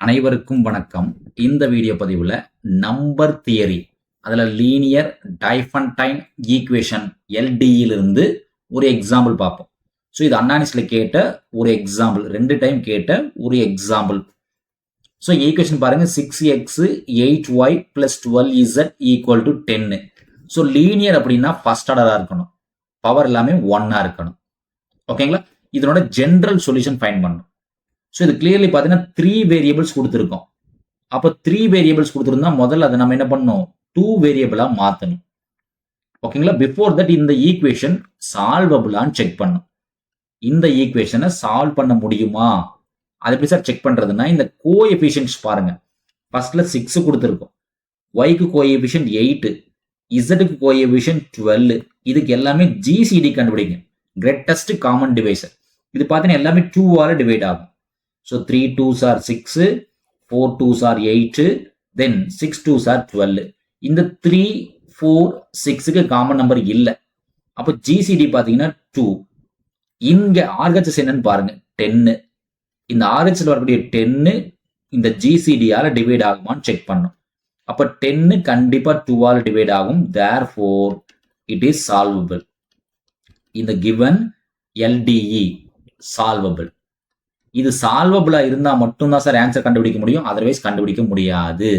அனைவருக்கும் வணக்கம். இந்த வீடியோ பதிவில் நம்பர் தியரி, அதில் லீனியர் டைஃபன்டைன் ஈக்குவேஷன் எல்டியிலிருந்து ஒரு எக்ஸாம்பிள் பார்ப்போம். ஸோ இது அன்னானிஸில் கேட்ட ஒரு எக்ஸாம்பிள், 2 டைம் கேட்ட ஒரு எக்ஸாம்பிள். ஸோ ஈக்குவேஷன் பாருங்க, 6x 8y + 12z = 10. So linear அப்படின்னா ஃபர்ஸ்ட் ஆர்டராக இருக்கணும், பவர் எல்லாமே 1 இருக்கணும். ஓகேங்களா? இதனோட ஜென்ரல் சொல்யூஷன் ஃபைண்ட் பண்ணணும். ஸோ இது கிளியர்லி பார்த்தீங்கன்னா 3 வேரியபிள்ஸ் கொடுத்துருக்கோம். அப்போ 3 வேரியபிள்ஸ் கொடுத்துருந்தா முதல்ல அதை நம்ம என்ன பண்ணணும், 2 வேரியபிளாக மாற்றணும். ஓகேங்களா? பிஃபோர் தட் இந்த ஈக்குவேஷன் சால்வபிளான்னு செக் பண்ணணும். இந்த ஈக்குவேஷனை சால்வ் பண்ண முடியுமா, அது எப்படி சார் செக் பண்ணுறதுன்னா, இந்த கோஎஃபிஷியன்ட்ஸ் பாருங்க. ஃபர்ஸ்ட்ல 6 கொடுத்துருக்கோம், ஒய்க்கு கோஎஃபிஷியன்ட் 8, இசட்டுக்கு கோஎஃபிஷியன்ட் 12. இதுக்கு எல்லாமே ஜிசிடி கண்டுபிடிங்க, கிரேட்டஸ்ட் காமன் டிவைசர். இது பார்த்தீங்கன்னா எல்லாமே 2ஆல் டிவைட் ஆகும். So 3 2s are 6, 4 2s are 8, then 6 2s are 12. இந்த 3 4 6க்கு காமன் நம்பர் இல்லை. அப்போ ஜிசிடி பார்த்தீங்கன்னா 2. இங்க ஆர்ஹெச்எஸ் என்னன்னு பாருங்க, 10. இந்த ஆர்ஹெச்எஸ்ல வரக்கூடிய 10 இந்த ஜிசிடியால டிவைட் ஆகுமான்னு செக் பண்ணும். அப்போ 10 கண்டிப்பா 2ஆல் டிவைட் ஆகும். therefore it is solvable. இந்த given LDE solvable. இது சால்வபிளா இருந்தா மட்டும்தான் சார் ஆன்சர் கண்டுபிடிக்க முடியும், அதர்வைஸ் கண்டுபிடிக்க முடியாது.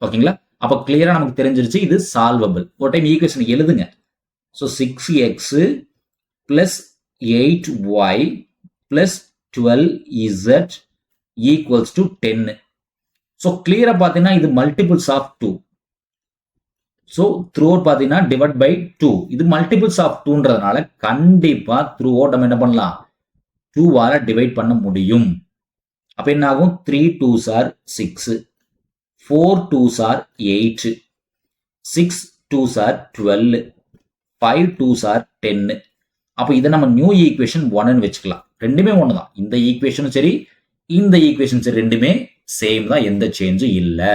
ஓகேங்களா? அப்ப கிளியரா நமக்கு தெரிஞ்சிருச்சு இது சால்வபிள். ஒரு டைம் ஈக்குவேஷன் எழுதுங்க. So 6x + 8y + 12z = 10. So கிளியரா பார்த்தீங்கன்னா இது multiples of 2. So throughout பார்த்தீங்கன்னா டிவைட் பை 2. இது மல்டிபிள்ஸ் ஆஃப் 2ன்றதுனால கண்டிப்பா த்ரூ அவுட் நம்ம என்ன பண்ணலாம், 2ஆல டிவைட் பண்ண முடியும். அப்ப என்ன ஆகும், 3 2s are 6, 4 2s are 8, 6 2s are 12, 5 2s are 10. அப்ப இதை நம்ம நியூ ஈக்குவேஷன் 1ன்னு வச்சுக்கலாம். ரெண்டுமே ஒன்று தான், இந்த ஈக்குவேஷனும் சரி இந்த ஈக்குவேஷன் சரி, ரெண்டுமே சேம் தான், எந்த சேஞ்சும் இல்லை.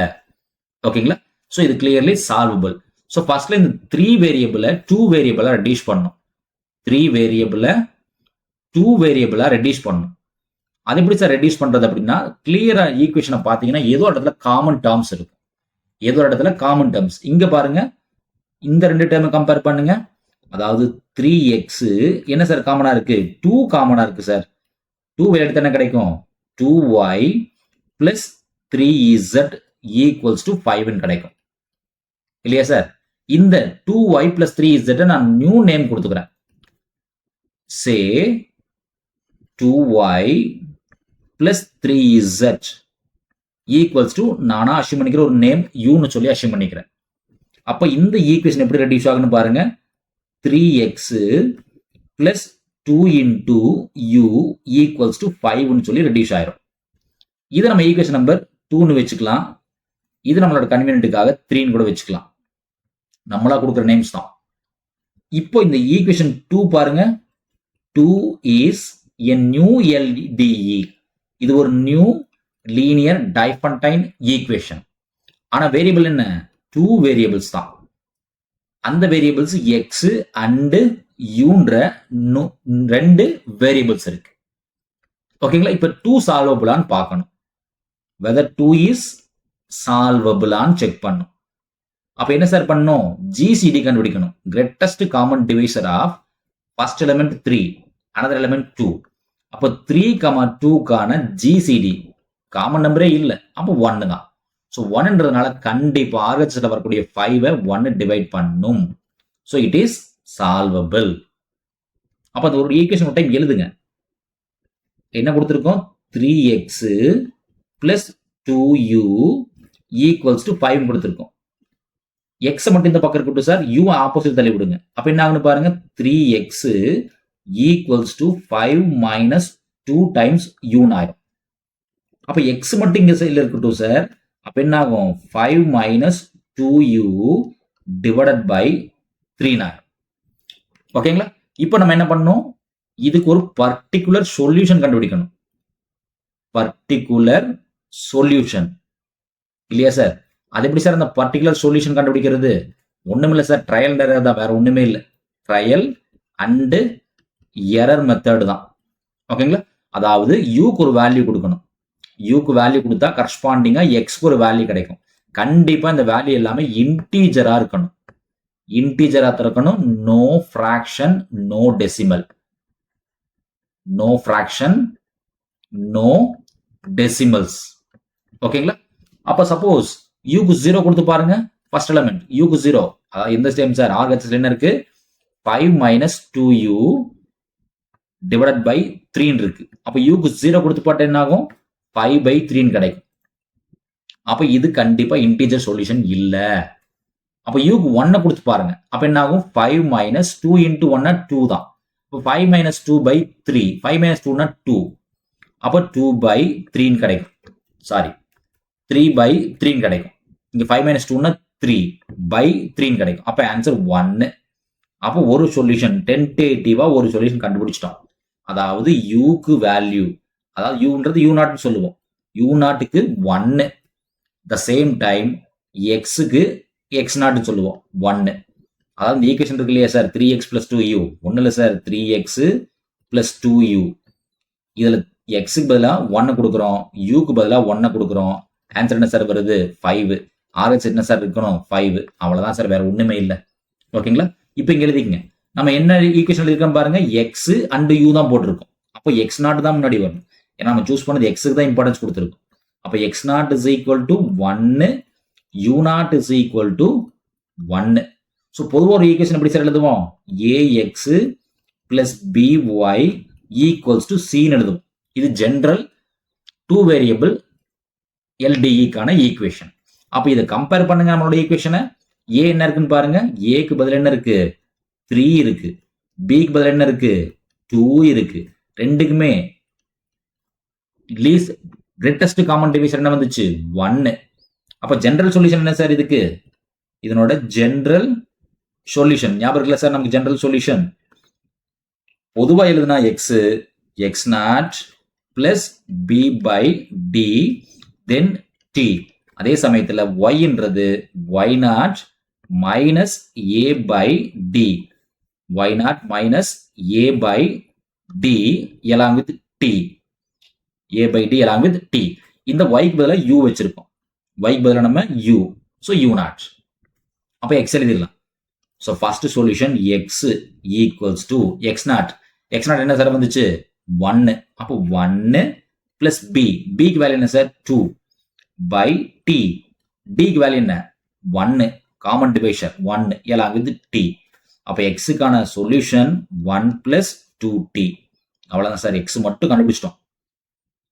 ஓகேங்களா? ஸோ இது கிளியர்லி சால்வபிள். ஸோ ஃபர்ஸ்ட்ல இந்த 3 வேரியபிளை 2 வேரியபிளா ரெடியூஸ் பண்ணும். 3 வேரியபிளை 2 வேரியபிளா ரெடியூஸ் பண்ணும். அது எப்படி சார் ரெடியூஸ் பண்றது அப்படின்னா, கிளியரா ஈக்குவேஷனை பார்த்தீங்கன்னா ஏதோ இடத்துல காமன் டேர்ம்ஸ் இருக்கும், ஏதோ இடத்துல காமன் டேர்ம்ஸ். இங்க பாருங்க, இந்த 2 டேர்மை கம்பேர் பண்ணுங்க. அதாவது 3x என்ன சார் காமனா இருக்கு, 2 காமனா இருக்கு சார். 2 எடுத்து என்ன கிடைக்கும், 2y + 3z = 5 கிடைக்கும் இல்லையா சார்? இந்த 2y + 3z நான் நியூ நேம் கொடுத்துக்கிறேன். சே 2y + 3z = நானா அஷ்யூம் பண்ணிக்கிற ஒரு நேம் யூன்னு சொல்லி அஷ்யூம் பண்ணிக்கிறேன். அப்ப இந்த ஈக்குவேஷன் எப்படி ரெடியூஸ் ஆகுன்னு பாருங்க. 3x + 2 × u = 5ன்னு சொல்லி ரெடியூஸ் ஆயிரும். இதை நம்ம ஈக்குவேஷன் நம்பர் 2ன்னு வச்சுக்கலாம். இது நம்மளோட கன்வீனியன்ட்டுக்காக 3ன்னு கூட வச்சுக்கலாம். நம்மளா கொடுக்குற நேம்ஸ் தான். இப்போ இந்த ஈக்குவேஷன் 2 பாருங்க, 2 is a new LDE. இது ஒரு நியூ லீனியர் டைஃபன்டைன் ஈக்குவேஷன். ஆனா வேரியபிள் என்ன, 2 வேரியபிள்ஸ் தான். அந்த வேரியபிள்ஸ் x அண்ட் யூன்ற 2 வேரியபிள்ஸ் இருக்கு. ஓகேங்களா? இப்ப 2 சால்வபிளான்னு பார்க்கணும், வெதர் 2 is சால்வபிளான்னு செக் பண்ணும். அப்ப என்ன சார் பண்ணணும், ஜிசிடி கண்டுபிடிக்கணும், greatest common divisor of first element 3, another element 2. அப்போ 3, 2க்கான ஜிசிடி காமன் நம்பரே இல்லை, அப்போ 1 தான். ஸோ 1ன்றதுனால கண்டிப்பா ஆர்ஹெச்ல வரக்கூடிய 5ஐ 1 டிவைட் பண்ணும். So it is solvable. அப்போ அது ஒரு ஈக்குவேஷன் ஒரு டைம் எழுதுங்க. என்ன கொடுத்துருக்கோம், 3x + 2u = 5 கொடுத்துருக்கோம். எக்ஸ் மட்டும் இந்த பக்கம் இருக்கட்டும் சார், u ஆப்போசிட் தள்ளி விடுங்க. அப்ப என்ன ஆகுன்னு பாருங்க, 3x = 5 - 2 டைம்ஸ் u ஆயிரும். அப்ப x மட்டும் இங்க சைடுல இருக்கட்டும் சார். அப்ப என்ன ஆகும், 5 - 2u / 3 ஆயிரும். ஓகேங்களா? இப்போ நம்ம என்ன பண்ணணும், இதுக்கு ஒரு பர்டிகுலர் சொல்யூஷன் கண்டுபிடிக்கணும். பர்டிகுலர் சொல்யூஷன் இல்லையா சார்? அது எப்படி சார் அந்த பர்டிகுலர் சொல்யூஷன் கண்டுபிடிக்கிறது? ஒண்ணுமில்லை சார், ட்ரையல் அண்ட் எரர் தான், வேற ஒண்ணுமே இல்லை. ட்ரையல் அண்ட் எரர் மெத்தட் தான். ஓகேங்களா? அதாவது யூக்கு ஒரு வேல்யூ கொடுக்கணும். யூக்கு வேல்யூ கொடுத்தா கரஸ்பாண்டிங்கா எக்ஸ்க்கு ஒரு வேல்யூ கிடைக்கும். கண்டிப்பா இந்த வேல்யூ எல்லாமே இன்டீஜரா இருக்கணும். இன்டீஜரா இருக்கணும். No fraction, no decimal. No fraction, no decimals. ஓகேங்களா? அப்ப சப்போஸ் யூக்கு 0 கொடுத்து பாருங்க. ஃபர்ஸ்ட் எலிமெண்ட் யூக்கு 0. அதாவது எந்த ஸ்டெம் சார்? ஆர்ஹெச்ல என்ன இருக்கு? 5 மைனஸ் 2u டிவைடட் பை 3 இருக்கு. அப்ப யூக்கு 0 கொடுத்து பார்த்தா என்ன ஆகும்? 5/3 கிடைக்கும். அப்ப இது கண்டிப்பா இன்டீஜர் சொல்யூஷன் இல்ல. அப்ப யூக்கு 1 கொடுத்து பாருங்க. அப்ப என்ன ஆகும்? 5 மைனஸ் 2 இன்டூ 1 2 தான். இப்போ 5 மைனஸ் 2/3. 5 மைனஸ் 2 2. அப்ப 2/3 கிடைக்கும். சாரி, 3/3 கிடைக்கும். இங்க 5 மைனஸ் 2 3/3 கிடைக்கும். அப்ப ஆன்சர் 1. அப்போ ஒரு சொல்யூஷன் டென்டேட்டிவா ஒரு சொல்யூஷன் கண்டுபிடிச்சிட்டோம். அதாவது யூக்கு வேல்யூ, அதாவது யூன்றது யூ நாட்னு சொல்லுவோம். யூ நாட்டுக்கு 1. த சேம் டைம் எக்ஸுக்கு எக்ஸ் நாட்னு சொல்லுவோம் 1. அதாவது இந்த ஈக்குவேஷன் இருக்கு இல்லையா சார்? 3x + 2u. ஒன்றும் இல்லை சார், 3x + 2u. இதில் எக்ஸுக்கு பதிலாக 1 கொடுக்குறோம், யூக்கு பதிலாக 1 கொடுக்குறோம். ஆன்சர் என்ன சார் வருது? 5. ஆர்ஹெச் என்ன சார் இருக்கணும்? 5. அவ்வளோதான் சார், வேற ஒன்றுமே இல்லை. ஓகேங்களா? இப்போ இங்கே எழுதிக்கங்க. நம்ம என்ன ஈக்குவேஷன் எழுதிருக்கோம் பாருங்க, எக்ஸ் அண்ட் யூ தான் போட்டிருக்கோம். அப்போ எக்ஸ் நாட் தான் முன்னாடி வரும். ஏன்னா நம்ம சூஸ் பண்ணது எக்ஸுக்கு தான் இம்பார்ட்டன்ஸ் கொடுத்துருக்கோம். அப்போ x naught is equal to 1, u naught is equal to 1. So பொதுவாக ஒரு ஈக்குவேஷன் எப்படி சார் எழுதுவோம்? A x plus b y equals to சின்னு எழுதுவோம். இது ஜென்ரல் 2 வேரியபிள் எல்டிஇக்கான ஈக்குவேஷன். அப்போ இதை கம்பேர் பண்ணுங்க நம்மளோட ஈக்குவேஷனை. ஏ என்ன இருக்குன்னு பாருங்க. ஏக்கு பதில் என்ன இருக்கு? 3 இருக்கு. பிக்கு பதில் என்ன இருக்கு? 2 இருக்கு. ரெண்டுக்குமே லீஸ்ட் கிரேட்டஸ்ட் காமன் டிவைசர் என்ன வந்துச்சு? 1. அப்ப ஜெனரல் சொல்யூஷன் என்ன சார் இதுக்கு? இதனோட ஜெனரல் சொல்யூஷன் ஞாபகம் இருக்குல்ல சார்? நமக்கு ஜெனரல் சொல்யூஷன் பொதுவா எழுதுனா x x naught plus b by d then t. அதே சமயத்துல ஒய்ன்றது y naught minus a by d. Y naught minus a by d along with t. A by d along with t. இந்த ஒய்க்கு பதிலாக u வச்சிருக்கோம். ஒய்க்கு பதிலாக நம்ம யூ. So u naught. அப்போ எக்ஸ் எழுதிடலாம். So first solution x equals to x naught. X naught என்ன சார் வந்துச்சு? 1. அப்போ 1 பிளஸ் பி. பிக்கு வேல்யூ என்ன சார்? 2 by d. டிக்கு வேல்யூ என்ன? 1. Common divisor 1 along with d. அப்போ எக்ஸுக்கான சொல்யூஷன் 1 பிளஸ் 2t. அவ்வளோதான் சார், எக்ஸ் மட்டும் கண்டுபிடிச்சிட்டோம்.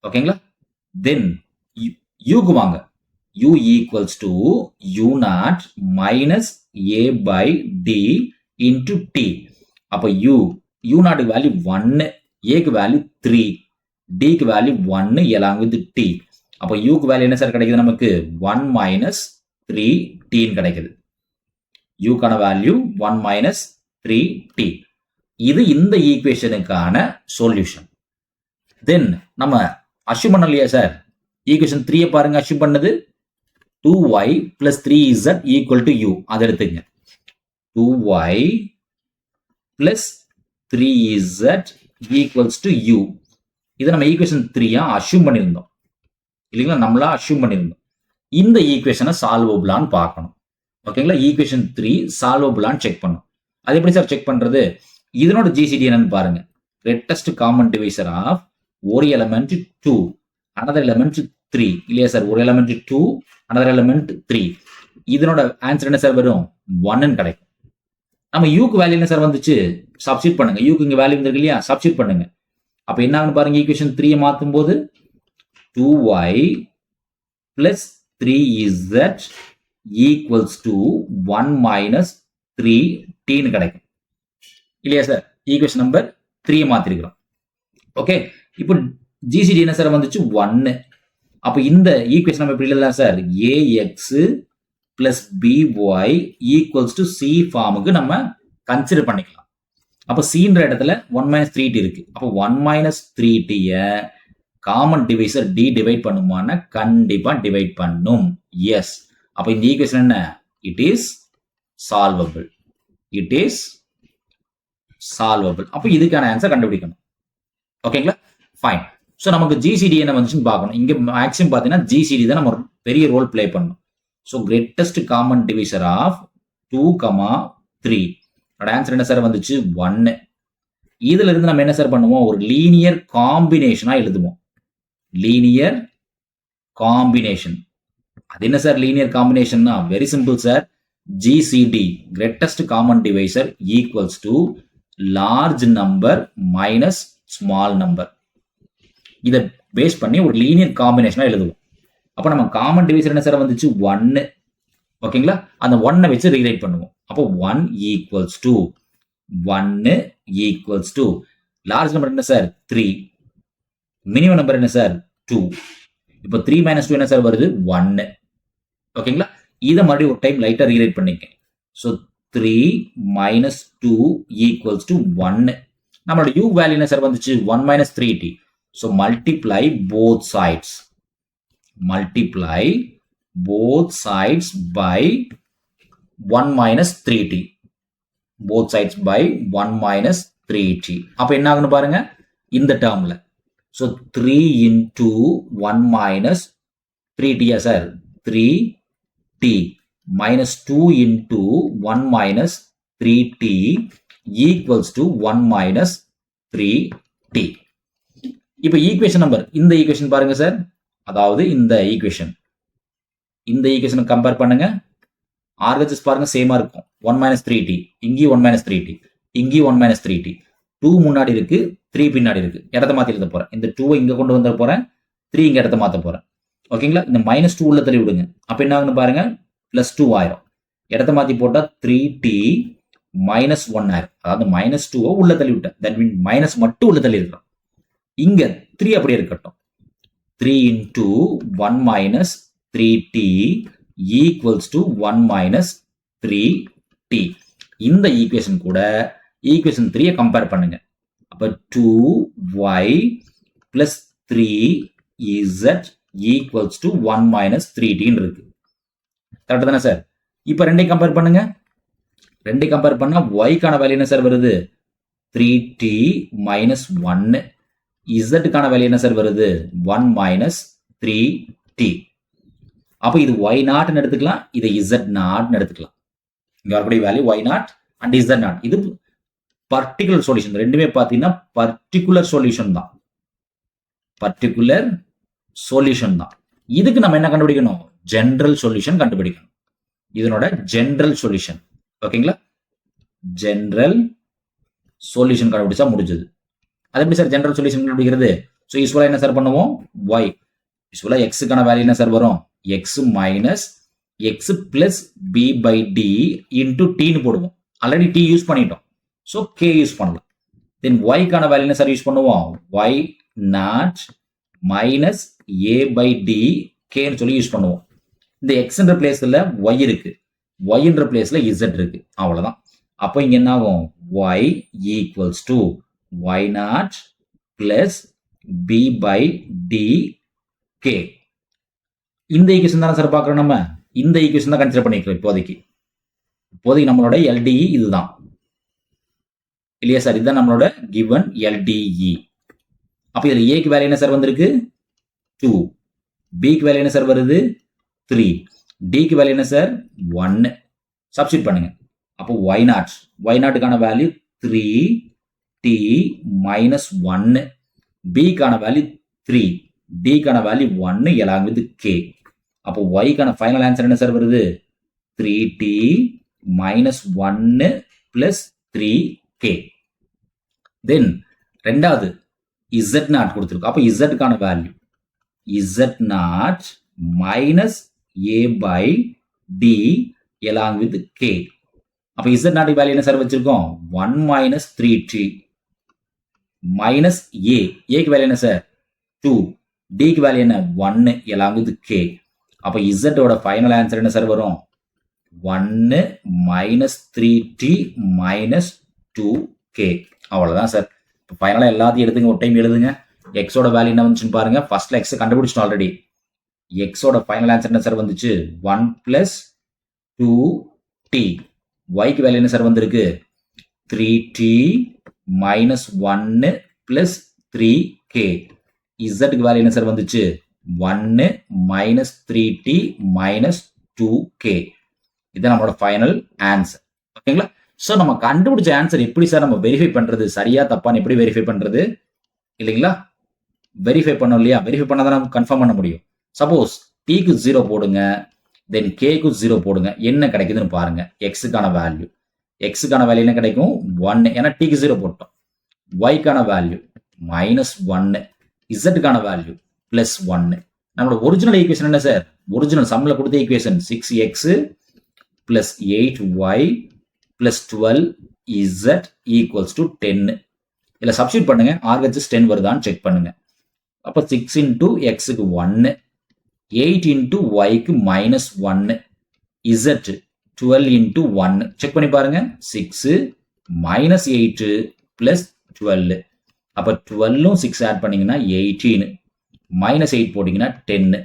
ஓகேங்களா? தென் யூக்கு வாங்க. u equals to u naught minus a by t into t. அப்போ யூ நாட்டுக்கு வேல்யூ 1, ஏக்கு வேல்யூ 3, டிக்கு வேல்யூ 1 along with டி. அப்போ யூக்கு வேல்யூ என்ன சார் கிடைக்குது நமக்கு? 1 மைனஸ் 3t கிடைக்குது. யூக்கான வேல்யூ 1 மைனஸ் 3t. இது இந்த ஈக்குவேஷனுக்கான சொல்யூஷன். தென் நம்ம அஷ்யூம் பண்ண இல்லையா சார்? ஈக்குவேஷன் 3 பாருங்க. அஷ்யூம் பண்ணது 2y plus 3z equal to u. அதை எடுத்துங்க. 2y plus 3z equals to u. இதை நம்ம ஈக்குவேஷன் 3 அஷ்யூம் பண்ணியிருந்தோம் இல்லைங்களா? நம்மளா அஷ்யூம் பண்ணியிருந்தோம். இந்த ஈக்குவேஷனை சால்வபிளான்னு பார்க்கணும். ஓகேங்களா? ஈக்குவேஷன் 3 சால்வபிளான்னு செக் பண்ணும். அது எப்படி சார் செக் பண்றது? இதனோட ஜிசிடி என்னன்னு பாருங்க. கிரேட்டஸ்ட் காமன் டிவைசர் ஆஃப் ஒரு எலிமெண்ட் 2, another element 3 இல்லையா சார்? ஒரு எலிமெண்ட் 2, another element 3. இதனோட ஆன்சர் என்ன சார் வரும்? 1 கிடைக்கும். நம்ம யூக்கு வேல்யூ என்ன சார் வந்துச்சு? சப்ஸ்டிட் பண்ணுங்க. யூக்கு இங்க வேல்யூ வந்திருக்கு இல்லையா? சப்ஸ்டிட் பண்ணுங்க. அப்ப என்ன ஆகுன்னு பாருங்க. ஈக்குவேஷன் 3 மாத்தும் போது 2y plus 3z equals to 1 minus 3t கிடைக்கும் இல்லையா சார்? Equation number 3 மாத்திருக்கிறோம். ஓகே, இப்போ ஜிசிடி என்ன சார் வந்துச்சு? 1. அப்போ இந்த ஈக்குவேஷன் நம்ம எப்படி எழுதலாம் sir? ax plus by equals to C ஃபார்முக்கு நம்ம கன்சிடர் பண்ணிக்கலாம். அப்போ சின்ற இடத்துல 1 மைனஸ் 3t இருக்கு. அப்போ 1 minus 3t common divisor d divide பண்ணுமானா? கண்டிப்பா டிவைட் பண்ணும். எஸ். அப்போ இந்த ஈக்குவேஷன் என்ன? It is solvable. It is solvable. அப்போ இதுக்கான ஆன்சர் கண்டுபிடிக்கணும். ஓகேங்களா? ஃபைன். ஸோ நமக்கு ஜிசிடி என்ன வந்துச்சுன்னு பார்க்கணும். இங்கே மேக்ஸிமம் பார்த்தீங்கன்னா ஜிசிடி தான் நம்ம பெரிய ரோல் ப்ளே பண்ணணும். So greatest common divisor of 2, 3. அதோட ஆன்சர் என்ன சார் வந்துச்சு? 1. இதுல இருந்து நம்ம என்ன சார் பண்ணுவோம்? ஒரு லீனியர் காம்பினேஷனா எழுதுவோம். Linear combination. அது என்ன சார் லீனியர் காம்பினேஷன்னா? Very simple sir. GCD greatest common divisor equals to large number minus small number. இதை பேஸ் பண்ணி ஒரு லீனியர் காம்பினேஷனா எழுதுவோம். அப்போ நம்ம காமன் டிவைசர் என்ன சார் வந்துச்சு? 1. ஓகேங்களா? அந்த 1 வச்சு ரீரைட் பண்ணுவோம். அப்போ 1 equals to 1 equals to large number என்ன சார்? 3. மினிமம் நம்பர் என்ன சார்? 2. இப்போ 3 - 2 என்ன சார் வருது? 1. ஓகேங்களா? இதை மறுபடியும் ஒரு டைம் லைட்டா ரீரைட் பண்ணிக்க. So 3 - 2 equals to 1. நம்மளோட u வேல்யூ என்ன சார் வந்துச்சு? 1 - 3t. So multiply both sides. Multiply both sides by 1 - 3t. Both sides by 1 - 3t. அப்ப என்ன ஆகுன்னு பாருங்க இந்த டேர்ம்ல. So 3 into 1 - 3t sir 3t minus 2 into 1 - 3t equals to 1 - 3t. இப்ப equation number இந்த ஈக்குவேஷன் பாருங்க சார். அதாவது இந்த ஈக்குவேஷன் கம்பேர் பண்ணுங்க. RHS பாருங்க சேமா இருக்கும். 1 - 3t இங்கேயும் 1 - 3t இங்கேயும் 1 - 3t. 2 முன்னாடி இருக்கு, 3 பின்னாடி இருக்கு. இடத்த மாத்தி எழுத போறேன். இந்த 2 இங்க கொண்டு வந்த போறேன், 3 இங்க இடத்த மாத்த போறேன். ஓகேங்களா? இந்த -2 உள்ள தள்ளி விடுங்க. அப்ப என்ன ஆகுன்னு பாருங்க, +2 ஆயிரும். இடத்த மாத்தி போட்டா 3t - 1 ஆயிரும். அதாவது -2 உள்ள தள்ளி விட்டேன். தட் மீன் மைனஸ் மட்டும் உள்ள தள்ளி இருக்கிறோம். இங்க 3 அப்படியே இருக்கட்டும். 3 into 1 - 3t equals to 1 - 3t. இந்த ஈக்குவேஷன் கூட ஈக்குவேஷன் 3 கம்பேர் பண்ணுங்க. அப்ப 2y plus 3z equals to 1 - 3t இருக்கு. கரெக்ட் தானே சார்? இப்ப ரெண்டையும் கம்பேர் பண்ணுங்க. ரெண்டையும் கம்பேர் பண்ணா y கான வேல்யூ என்ன சார் வருது? 3t - 1. Z கான வேல்யூ என்ன சார் வருது? 1 - 3t. அப்ப இது y0 எடுத்துக்கலாம், இதை z0 எடுத்துக்கலாம். இங்க வரக்கூடிய வேல்யூ y0 and z0. இது பர்டிகுலர் சொல்யூஷன். ரெண்டுமே பாத்தீங்கன்னா பர்டிகுலர் சொல்யூஷன் தான். பர்டிகுலர் சொல்யூஷன் தான். இதுக்கு நம்ம என்ன கண்டுபிடிக்கணும்? ஜெனரல் சொல்யூஷன் கண்டுபிடிக்கணும். இதனோட ஜெனரல் சொல்யூஷன். ஓகேங்களா? ஜெனரல் சொல்யூஷன் கண்டுபிடிச்சா முடிஞ்சது. அது எப்படி சார் ஜெனரல் சொல்யூஷன் கண்டுபிடிக்கிறது? ஸோ யூஸ்வலா என்ன சார் பண்ணுவோம்? y யூஸ்வலா எக்ஸுக்கான வேல்யூ என்ன சார் வரும்? x minus x plus b by d into t ன்னு போடுவோம். ஆல்ரெடி t யூஸ் பண்ணிட்டோம். ஸோ k யூஸ் பண்ணலாம். தென் y கான வேல்யூ என்ன சார் யூஸ் பண்ணுவோம்? y not minus a by d k ன்னு சொல்லி யூஸ் பண்ணுவோம். இந்த xன்ற பிளேஸ்ல y இருக்கு, yன்ற பிளேஸ்ல z இருக்கு. அவ்வளவுதான். அப்போ இங்க என்ன ஆகும்? y equals to y0 plus b by d k. இந்த ஈக்குவேஷன் தானே சார் பார்க்குறோம். நம்ம இந்த ஈக்குவேஷன் தான் கன்சிடர் பண்ணிக்கிறோம் இப்போதைக்கு. நம்மளோட LDE இதுதான் இல்லையா சார்? இதுதான் நம்மளோட கிவன் LDE. அப்போ இதில் ஏக்கு வேல்யூ என்ன சார் வந்திருக்கு? 2. பிக்கு வேல்யூ என்ன சார் வருது? 3. டிக்கு வேல்யூ என்ன சார்? 1. சப்ஸ்டிட் பண்ணுங்க. அப்போ y0க்கான வேல்யூ 3t - 1. பிக்கான வேல்யூ 3. டிக்கான வேல்யூ 1 along with k. அப்போ yக்கான ஃபைனல் ஆன்சர் என்ன சார் வருது? 3t - 1 plus 3k. தென் ரெண்டாவது z0 கொடுத்துருக்கு. அப்போ zக்கான value z0 minus a by d along with k. அப்போ z0 வேல்யூ என்ன சார் வச்சிருக்கோம்? 1 - 3t minus a. க்கு வேல்யூ என்ன சார்? 2. டிக்கு வேல்யூ என்ன? 1 along with k. அப்போ z ஓட ஃபைனல் ஆன்சர் என்ன சார் வரும்? 1 - 3t minus 2k. அவ்வளவுதான் சார். இப்போ ஃபைனலா எல்லாத்தையும் எடுத்துங்க, ஒரு டைம் எழுதுங்க. x ஓட வேல்யூ என்ன வந்துச்சுன்னு பாருங்க. ஃபர்ஸ்ட்ல x கண்டுபிடிச்சிட்டோம் ஆல்ரெடி. x ஓட ஃபைனல் ஆன்சர் என்ன சார் வந்துச்சு? 1 plus 2t. y க்கு வேல்யூ என்ன சார் வந்திருக்கு? 3t - 1 plus 3k. இசட்டுக்கு வேல்யூ என்ன சார் வந்துச்சு 1 மைனஸ் 3t மைனஸ் 2k. இது நம்மளோட ஃபைனல் ஆன்சர். ஓகேங்களா? ஸோ நம்ம கண்டுபிடிச்ச ஆன்சர் எப்படி சார் நம்ம வெரிஃபை பண்றது, சரியா தப்பான்னு எப்படி வெரிஃபை பண்றது இல்லைங்களா? வெரிஃபை பண்ணோம் இல்லையா? வெரிஃபை பண்ணாதான் நம்ம கன்ஃபார்ம் பண்ண முடியும். சப்போஸ் டீக்கு 0 போடுங்க, தென் கேக்கு 0 போடுங்க, என்ன கிடைக்குதுன்னு பாருங்க. எக்ஸுக்கான வேல்யூ என்ன கிடைக்கும் 1, ஏன்னா டீக்கு 0 போட்டோம். ஒய்க்கான வேல்யூ -1, இசட்டுக்கான வேல்யூ +1. நம்மளோட ஒரிஜினல் ஈக்குவேஷன் என்ன சார்? ஒரிஜினல் சம்ல கொடுத்த ஈக்குவேஷன் 6x + 8y + 12z = 10. இல்ல சப்ஸ்டிட் பண்ணுங்க, RHS 10 வருதான்னு செக் பண்ணுங்க. அப்ப 6 into xக்கு 1, 8 into yக்கு -1, z 12 into 1 check பண்ணி பாருங்க. 6 -8 + 12. அப்ப 12ம் 6 ஆட் பண்ணீங்கன்னா 18, -8 போட்டீங்கன்னா 10.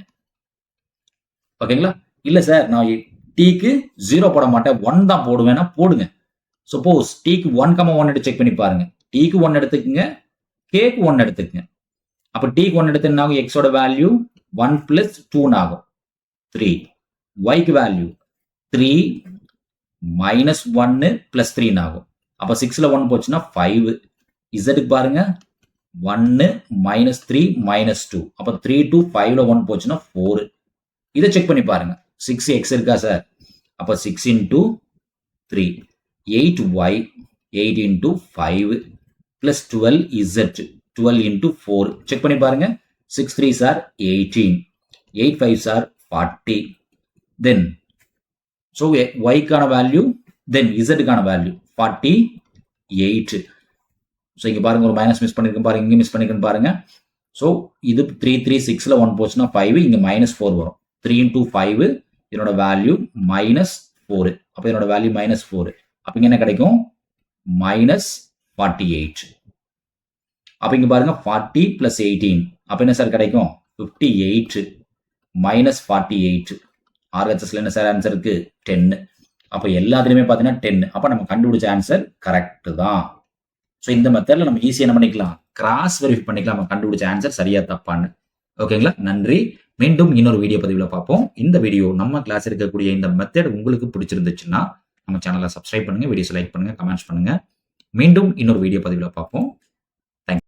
ஓகேங்களா? இல்ல சார் நான் டீக்கு 0 போட மாட்டேன் 1 தான் போடுவேன்னா போடுங்க. சப்போஸ் டீக்கு 1,1 எடுத்து செக் பண்ணி பாருங்க. டீக்கு 1 எடுத்துக்கங்க, கேக்கு 1 எடுத்துக்கங்க. அப்ப டீக்கு 1 எடுத்து என்ன ஆகும்? எக்ஸோட வேல்யூ 1 + 2 ஆகும் 3. ஒய்க்கு வேல்யூ 3 -1 + 3 ஆகும். அப்ப 6ல 1 போச்சுன்னா 5. இசட்டுக்கு பாருங்க 1 -3 -2. அப்ப 3 to 5ல 1 போச்சுன்னா 4. இதை செக் பண்ணி பாருங்க. 6x இருக்கா சார்? அப்ப 6 into 3, 8y, 8 into 5 plus 12z, 12 into 4 check பண்ணி பாருங்க. 6 3s are 18, 8 5s are 40. Then so y கான வேல்யூ, then z கான வேல்யூ 48. ஸோ இங்க பாருங்க ஒரு மைனஸ் மிஸ் பண்ணிருக்கேன் பாருங்க, இங்க மிஸ் பண்ணிருக்கேன் பாருங்க. ஸோ இது 3 3 6ல 1 போச்சுன்னா 5, இங்க -4 வரும். 3 into 5 இதனோட வேல்யூ -4. அப்ப இதனோட வேல்யூ -4. அப்ப இங்க என்ன கிடைக்கும்? -48. அப்ப இங்க பாருங்க 40 + 18 அப்ப என்ன சார் கிடைக்கும்? 58 -48. RHSல என்ன சார் ஆன்சர் இருக்கு? 10. அப்ப எல்லாத்துலயுமே பாத்தீங்கன்னா 10. அப்ப நம்ம கண்டுபிடிச்ச ஆன்சர் கரெக்ட் தான். ஸோ இந்த மெத்தட்ல நம்ம ஈஸியா என்ன பண்ணிக்கலாம்? கிராஸ் வெரிஃபை பண்ணிக்கலாம் நம்ம கண்டுபிடிச்ச ஆன்சர் சரியா தப்பான்னு. ஓகேங்களா? நன்றி. மீண்டும் இன்னொரு வீடியோ பதிவுல பார்ப்போம். இந்த வீடியோ நம்ம கிளாஸ் இருக்கக்கூடிய இந்த மெத்தட் உங்களுக்கு பிடிச்சிருந்துச்சுன்னா நம்ம சேனலை சப்ஸ்கிரைப் பண்ணுங்க, வீடியோஸ் லைக் பண்ணுங்க, கமெண்ட்ஸ் பண்ணுங்க. மீண்டும் இன்னொரு வீடியோ பதிவுல பார்ப்போம்.